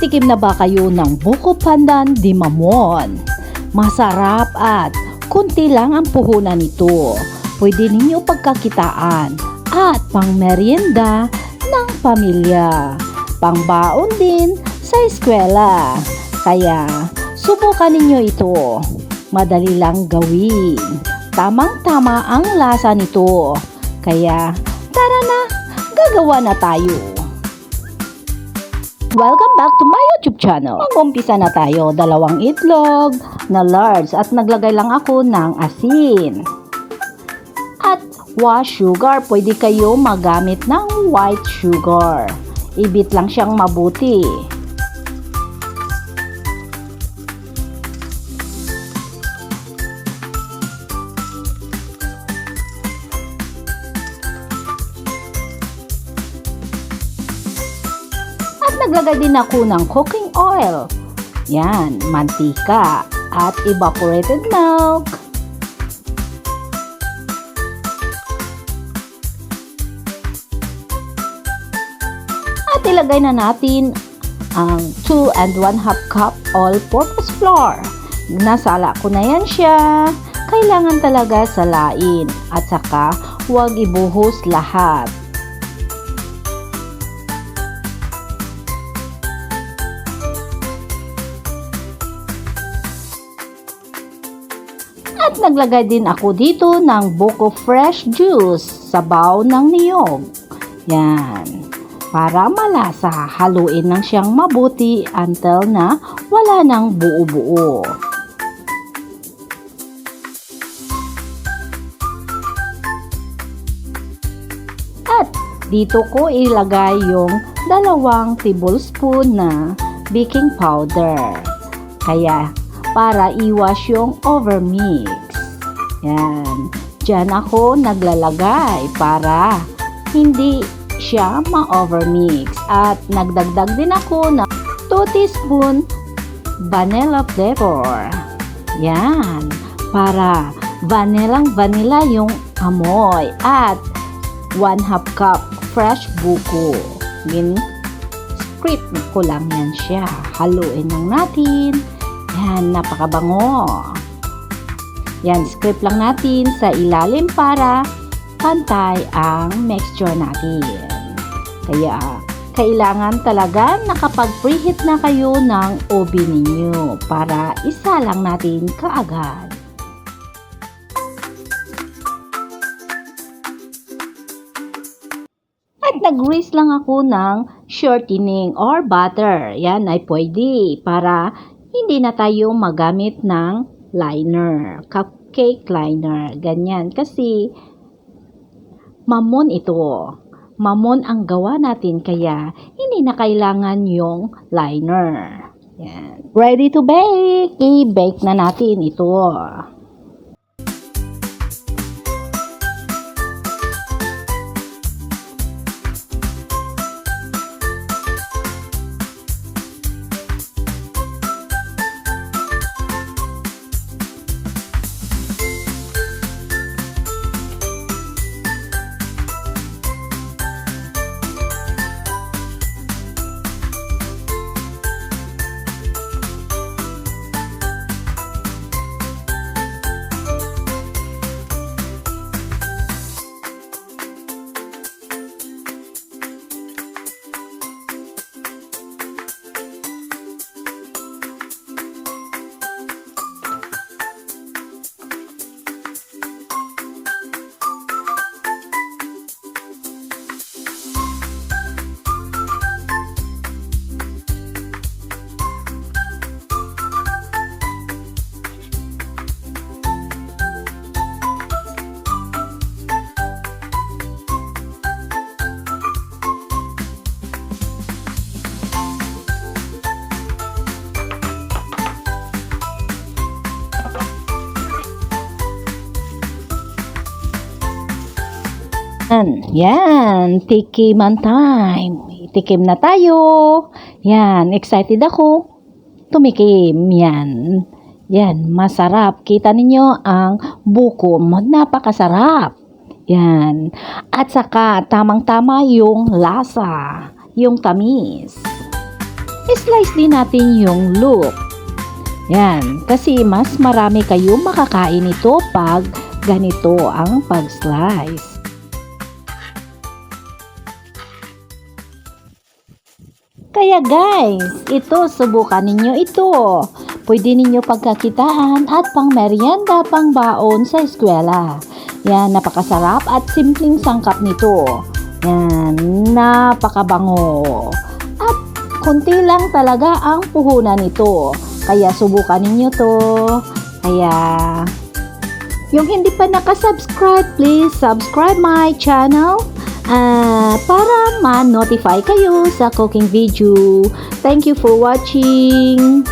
Nakatikim na ba kayo ng buko pandan di mamon? Masarap at kunti lang ang puhunan nito. Pwede ninyo pagkakitaan at pangmerienda ng pamilya. Pangbaon din sa eskwela. Kaya subukan ninyo ito. Madali lang gawin. Tamang-tama ang lasa nito. Kaya tara na, gagawa na tayo. Welcome back to my YouTube channel. Mag-umpisa na tayo. 2 itlog na large at naglagay lang ako ng asin. At wash sugar. Pwede kayo magamit ng white sugar. Ibit lang siyang mabuti. Naglagay din ako ng cooking oil. Yan, mantika at evaporated milk. At ilagay na natin ang 2 1/2 cup all-purpose flour. Nasala ko na yan siya. Kailangan talaga salain at saka huwag ibuhos lahat. At naglagay din ako dito ng buko fresh juice sa baw ng niyog. Yan. Para malasa, haluin lang siyang mabuti until na wala nang buo-buo. At dito ko ilagay yung 2 tablespoon na baking powder. Kaya para iwas yung overmix. Yan. Diyan ako naglalagay para hindi siya ma-overmix. At nagdagdag din ako ng 2 teaspoon vanilla flavor. Yan. Para vanilla yung amoy. At 1/2 cup fresh buko. Scrape ko lang yan siya. Haluin lang natin. Yan, napakabango. Yan, scrape lang natin sa ilalim para pantay ang mixture natin. Kaya, kailangan talaga nakapag-preheat na kayo ng oven ninyo para isa lang natin kaagad. At nag-grease lang ako ng shortening or butter. Yan ay pwede para hindi na tayo magamit ng liner, cupcake liner, ganyan. Kasi, mamon ito. Mamon ang gawa natin, kaya hindi na kailangan yung liner. Yan. Ready to bake! I-bake na natin ito. Yan, tikiman time. Tikim na tayo. Yan, excited ako. Tumikim, yan. Yan, masarap. Kita ninyo ang buko, napakasarap. Yan. At saka, tamang-tama yung lasa, yung tamis. slice din natin yung loop. Yan, kasi mas marami kayo makakain ito pag ganito ang pag-slice. Kaya guys, ito, subukan ninyo ito. Pwede ninyo pagkakitaan at pang merienda, pang baon sa eskwela. Yan, napakasarap at simpleng sangkap nito. Yan, napakabango. At konti lang talaga ang puhunan nito. Kaya subukan ninyo to. Kaya, yung hindi pa nakasubscribe, please subscribe my channel. Para ma-notify kayo sa cooking video. Thank you for watching.